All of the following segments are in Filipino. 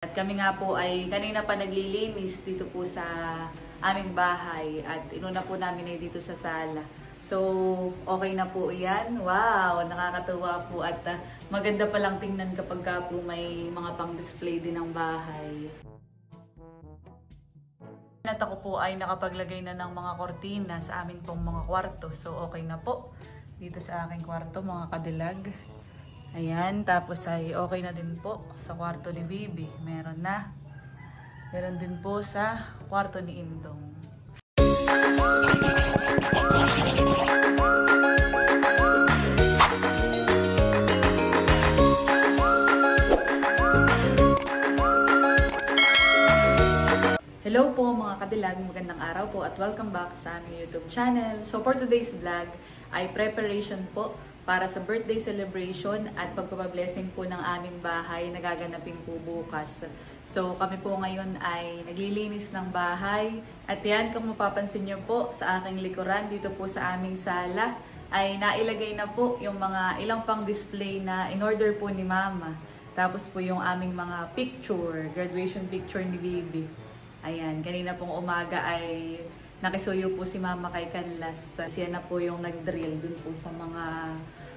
At kami nga po ay kanina pa naglilinis dito po sa aming bahay at inuna po namin ay dito sa sala. So, okay na po yan. Wow, nakakatuwa po at maganda palang tingnan kapag ka po may mga pang-display din ng bahay. At ako po ay nakapaglagay na ng mga kortina sa amin pong mga kwarto. So, okay na po dito sa aking kwarto, mga kadilag. Ayan, tapos ay okay na din po sa kwarto ni Bibi. Meron na. Meron din po sa kwarto ni Indong. Hello po mga kadilag, magandang araw po at welcome back sa aming YouTube channel. So for today's vlog ay preparation po para sa birthday celebration at pagpapablessing po ng aming bahay na gaganapin po bukas. So kami po ngayon ay naglilinis ng bahay at yan, kung mapapansin nyo po sa aking likuran dito po sa aming sala ay nailagay na po yung mga ilang pang display na in order po ni Mama. Tapos po yung aming mga picture, graduation picture ni Bibi. Ayan, kanina pong umaga ay nakisuyo po si Mama kay Canlas. Siya na po yung nag-drill dun po sa mga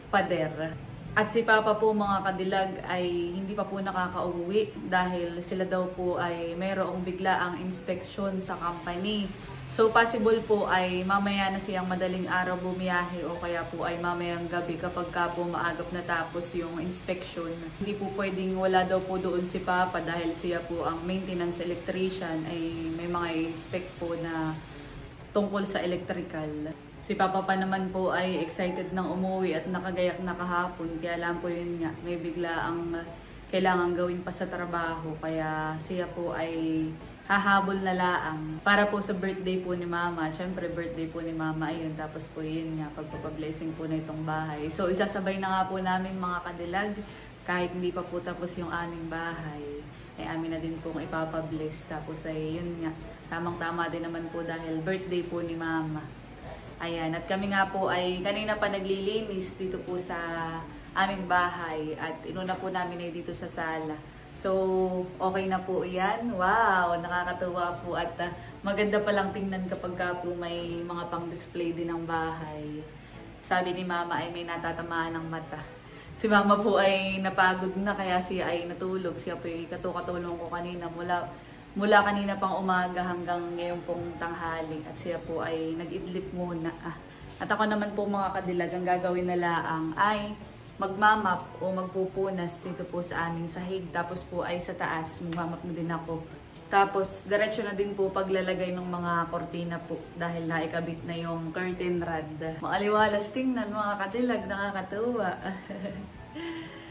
pader. At si Papa po mga kadilag ay hindi pa po nakakauwi dahil sila daw po ay mayroong biglaang inspeksyon sa company. So possible po ay mamaya na siyang madaling araw bumiyahe o kaya po ay mamayang gabi kapag ka po maagap natapos yung inspection. Hindi po pwedeng wala daw po doon si Papa dahil siya po ang maintenance electrician, ay may mga inspect po na tungkol sa electrical. Si Papa pa naman po ay excited nang umuwi at nakagayak na kahapon, kaya lang po yun nga, may bigla ang kailangan gawin pa sa trabaho, kaya siya po ay hahabol na laang para po sa birthday po ni Mama. Siyempre birthday po ni Mama ayun, tapos po yun nga, pagpapablessing po na itong bahay. So isasabay na nga po namin mga kadilag, kahit hindi pa po tapos yung aming bahay ay amin na din pong ipapabless. Tapos ay yun nga, tamang-tama din naman po dahil birthday po ni Mama. Ayan, at kami nga po ay kanina pa naglilinis dito po sa aming bahay at inuna po namin ay dito sa sala. So, okay na po yan. Wow, nakakatuwa po at maganda palang tingnan kapag ka po may mga pang-display din ng bahay. Sabi ni Mama ay may natatamaan ng mata. Si Mama po ay napagod na kaya siya ay natulog. Siya po ay katulong ko kanina mula kanina pang umaga hanggang ngayon pong tanghali. At siya po ay nag-idlip muna. At ako naman po mga kadilag, ang gagawin na laang ay magmamap o magpupunas dito po sa aming sahig. Tapos po ay sa taas, magmamap na din ako. Tapos diretso na din po paglalagay ng mga kortina po dahil naikabit na yung curtain rod. Maaliwalas tingnan mga kadilag, nakakatuwa.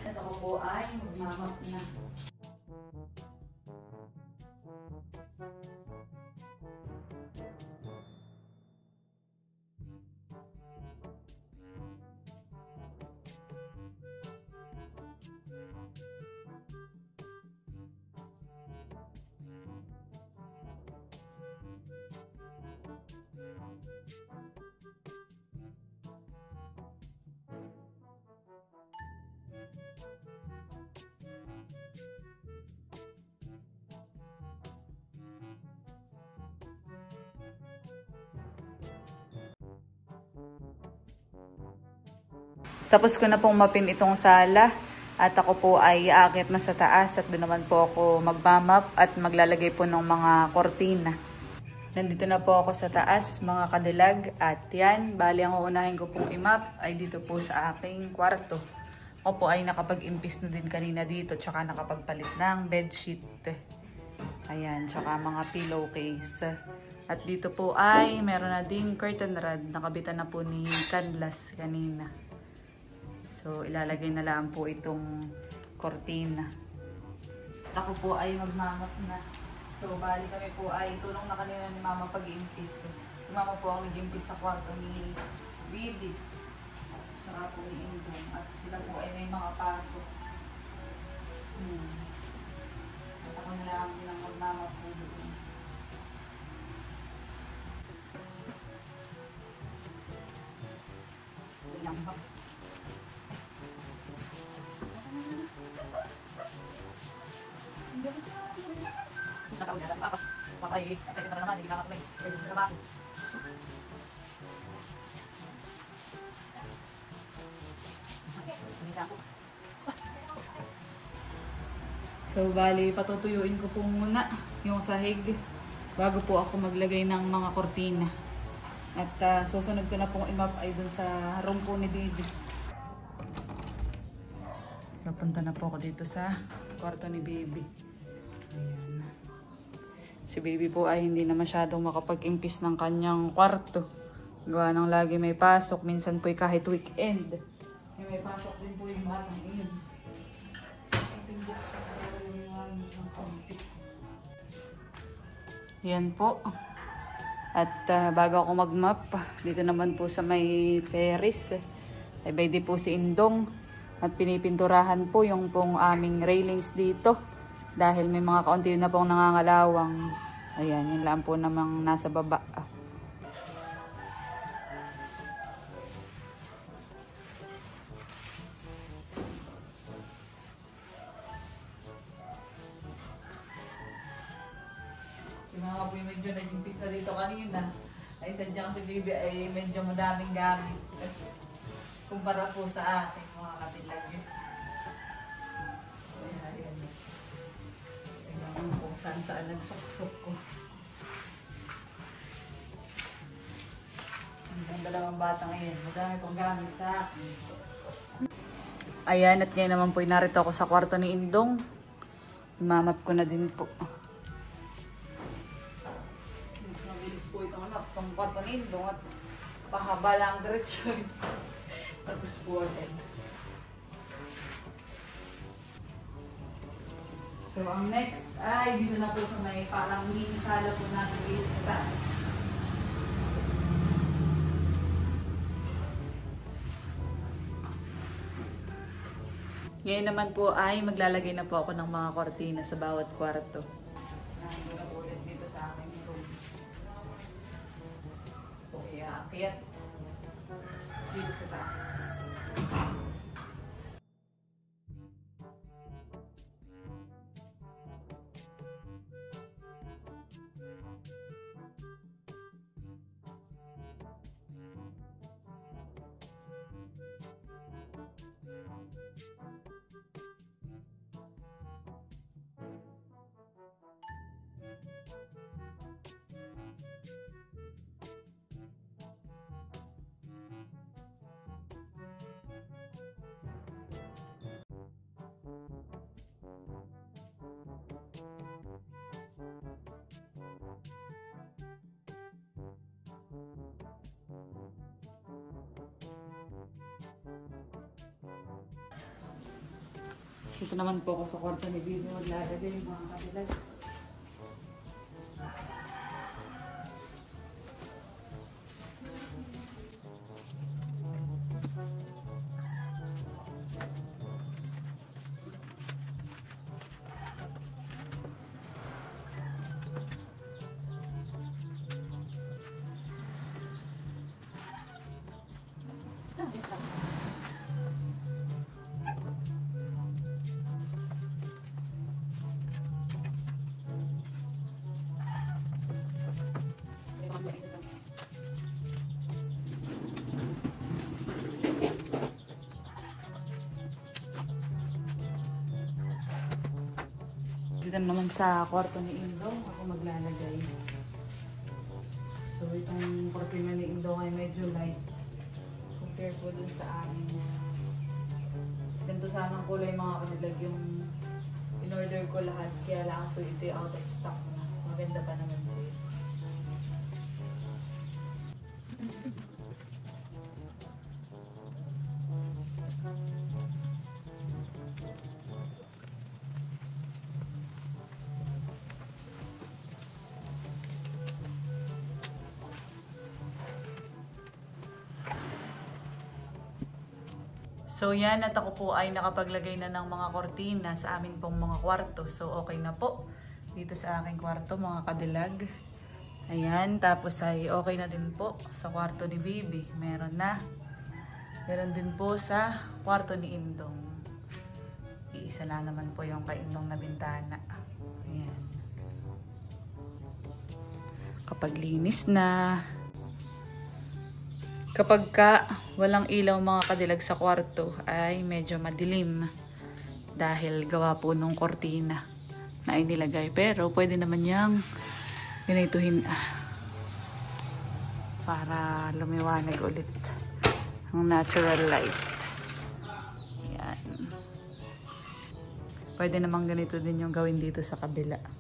At ako po ay magmamap na. Tapos ko na pong mapin itong sala at ako po ay aakyat na sa taas at doon naman po ako magmamap at maglalagay po ng mga kortina. Nandito na po ako sa taas mga kadilag at yan, bali ang uunahin ko pong imap ay dito po sa aking kwarto. Ako po ay nakapag-impis na din kanina dito tsaka nakapagpalit ng bedsheet. Ayan, tsaka mga pillowcase. At dito po ay meron na ding curtain rod, nakabitan na po ni Canlas kanina. So, ilalagay na lang po itong kortina. At ako po ay magmamap na. So, bali kami po ay tulong na kanina ni Mama pag-iimpis. Si Mama po ang nag-iimpis sa kwarto ni Bibi. Tsaka po ni Indong. At sila po ay may mga pasok. At ako na lang din ang magmamap po doon. Ilang ba? Hindi Natawag na sa papa. Papay, at second na naman, hindi nakakaplay. Pwede sa trabaho. So, bali, patutuyuin ko po muna yung sahig bago po ako maglagay ng mga kortina. At susunod ko na pong i-map ay dun sa room po ni Baby. Napunta na po ako dito sa kwarto ni Baby. Ayan. Si Baby po ay hindi na masyadong makapag-impis ng kanyang kwarto. Gawa ng lagi may pasok. Minsan po kahit weekend. May pasok din po yung batang iyon. Yan po. At bago ako mag-map, dito naman po sa may terrace, ay pwede po si Indong. At pinipinturahan po yung pong aming railings dito. Dahil may mga kaunti na pong nangangalawang. Ayan, yun lang po namang nasa baba. Yung mga kapoy medyo naging pista dito kanina. Ay sadyang si Baby ay medyo madaming gamit. Kumpara po sa ating mga katilag. Ayan. Tingnan mo kung saan nagsuksok ko. Ang dalawang batang ayan. Madami kong gamit sa akin. Ayan, at ngayon naman po narito ako sa kwarto ni Indong. Mamap ko na din po. Mas mabilis po itong kwarto ni Indong at pahaba lang ang diretsyon. Tapos po agad. So, ang next ay dito na po sa may parang mini sala po natin dito sa taas. Ngayon naman po ay maglalagay na po ako ng mga kortina sa bawat kwarto. Nandito na po ulit dito sa aking room. So, iakyat dito sa taas. Dito naman po ako sa kwarto ni Baby maglalagay yung mga kabilag. Dito naman sa kwarto ni Indong, ako maglalagay. So, itong kortina ni Indong ay medyo light compare po dun sa amin. Ganito sana ang kulay mga kanilag yung in-order ko lahat. Kaya lang po ito yung out of stock na. Maganda pa naman siya. So yan, at ako po ay nakapaglagay na ng mga kortina sa amin pong mga kwarto. So okay na po dito sa aking kwarto mga kadilag. Ayan, tapos ay okay na din po sa kwarto ni Baby. Meron na. Meron din po sa kwarto ni Indong. Iisa lang naman po yung kay Indong na bintana. Ayan. Nakakapaglinis na. Kapag ka walang ilaw mga kadilag sa kwarto ay medyo madilim. Dahil gawa po nung kortina na inilagay. Pero pwede naman niyang ganituhin para lumiwanag ulit ang natural light. Yan. Pwede naman ganito din yung gawin dito sa kabila.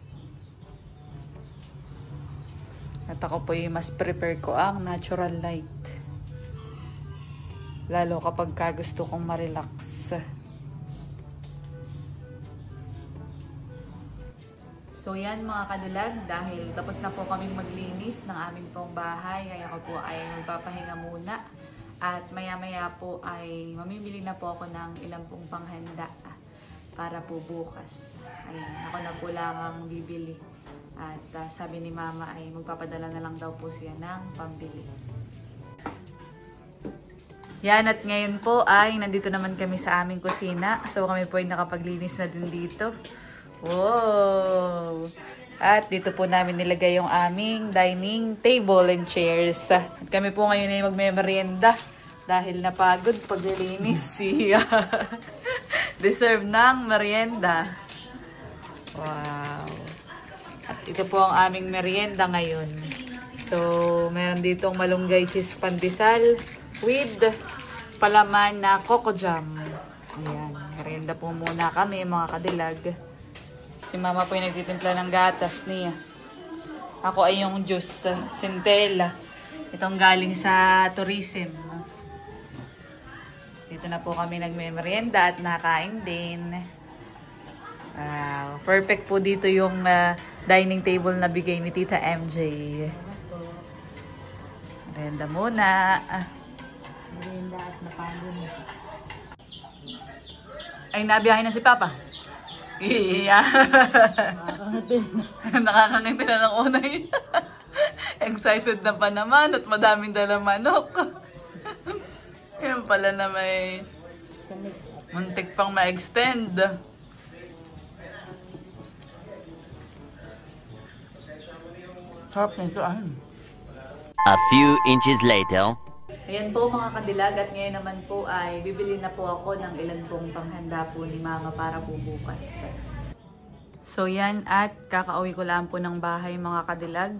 At ako po mas prepare ko ang natural light. Lalo kapag gusto kong ma-relax. So yan mga kadilag, dahil tapos na po kaming maglinis ng aming pong bahay, kaya ako po ay magpapahinga muna. At maya-maya po ay mamimili na po ako ng ilang pong panghanda para po bukas. Ayan, ako na po lang ang bibili. At sabi ni Mama ay magpapadala na lang daw po siya ng pambili. Yan, at ngayon po ay nandito naman kami sa aming kusina. So kami po ay nakapaglinis na din dito. Wow! At dito po namin nilagay yung aming dining table and chairs. At kami po ngayon ay magme-merienda dahil napagod paglilinis siya. Deserve ng merienda. Wow! At ito po ang aming merienda ngayon. So, meron ditong malunggay cheese pandesal with palaman na coco jam. Ayan, merienda po muna kami mga kadilag. Si Mama po yung nagtitimpla ng gatas niya. Ako ay yung juice, Centella. Itong galing sa tourism. Dito na po kami nagme-merienda at nakain din. Wow. Perfect po dito yung dining table na bigay ni Tita MJ. Merienda muna. Merienda at napagod. Ay, nabiyahin na si Papa. Yeah. Nakakangiti na ng unay. Excited na pa naman at madaming dalang manok. Yan pala na may muntik pang ma-extend. Sarap na ito. A few inches later. Ayan po mga kadilag, at ngayon naman po ay bibili na po ako ng ilan pong panghanda po ni Mama para po bukas. So yan, at kakauwi ko lang po ng bahay mga kadilag.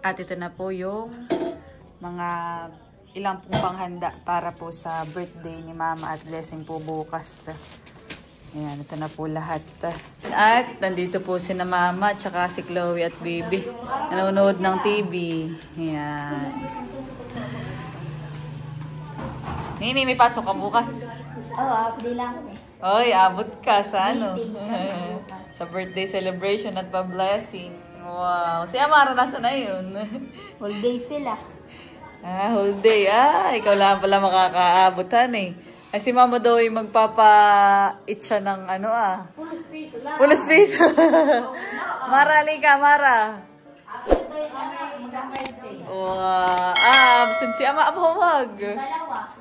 At ito na po yung mga ilang pong panghanda para po sa birthday ni Mama at blessing po bukas. Ayan, ito na po lahat. At nandito po si na Mama, tsaka si Chloe at Baby. Nanonood ng TV. Ayan. Nini, may pasok ka bukas? Oo, abdi lang eh. Oy, abot ka sa ano? Meeting. Sa birthday celebration at pa-blessing. Wow. Si Amara nasa na yun? Whole day sila. Whole day. Ikaw lang pala makakaabutan eh. Ay, si Mama daw ay magpapa-eat siya ng ano Full space lang. Full space. Mara, lika, Mara. Wow. Absent si Ama. Huwag. Dalawa.